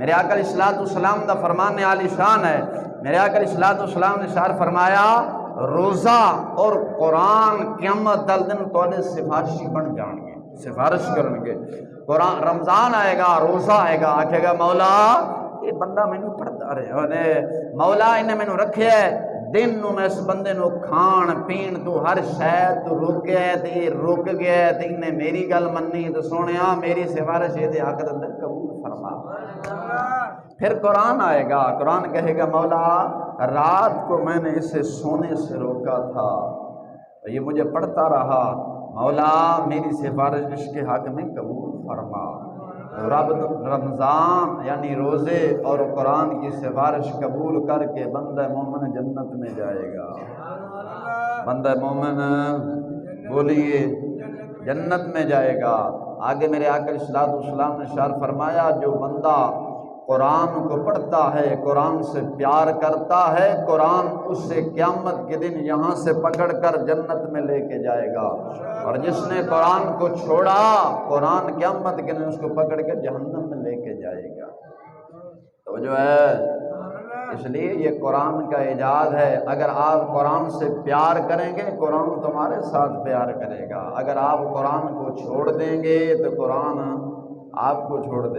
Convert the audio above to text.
میرے آقا علیہ الصلوۃ والسلام دا فرمان عالی شان ہے. میرے آقا علیہ الصلوۃ والسلام نے ارشاد فرمایا روزہ اور قرآن قیامت دل دن تواڈے سفارشی بن جان گے، سفارش کرن گے. قرآن رمضان آئے گا، روزہ آئے گا، آکھے گا مولا یہ بندہ مینوں پڑھتا رہے، مولا انہیں مینوں رکھیا ہے، دن نو میں اس بندے نو کھان پین تو ہر شے تو رک گیا ہے، تے رک گیا ہے تے انہیں میری گل منی تو سونیا میری سفارش یہ حق دے اندر قبول فرما. پھر قرآن آئے گا، قرآن کہے گا مولا رات کو میں نے اسے سونے سے روکا تھا، یہ مجھے پڑھتا رہا، مولا میری سفارش اس کے حق میں قبول فرما. رب رمضان یعنی روزے اور قرآن کی سفارش قبول کر کے بندہ مومن جنت میں جائے گا. بندہ مومن بولیے جنت میں جائے گا. آگے میرے آقا علیہ الصلوۃ والسلام نے ارشاد فرمایا جو بندہ قرآن کو پڑھتا ہے، قرآن سے پیار کرتا ہے، قرآن اس سے قیامت کے دن یہاں سے پکڑ کر جنت میں لے کے جائے گا، اور جس نے قرآن کو چھوڑا قرآن قیامت کے دن اس کو پکڑ کر جہنم میں لے کے جائے گا. تو جو ہے اس لیے یہ قرآن کا اعجاز ہے. اگر آپ قرآن سے پیار کریں گے قرآن تمہارے ساتھ پیار کرے گا، اگر آپ قرآن کو چھوڑ دیں گے تو قرآن آپ کو چھوڑ دے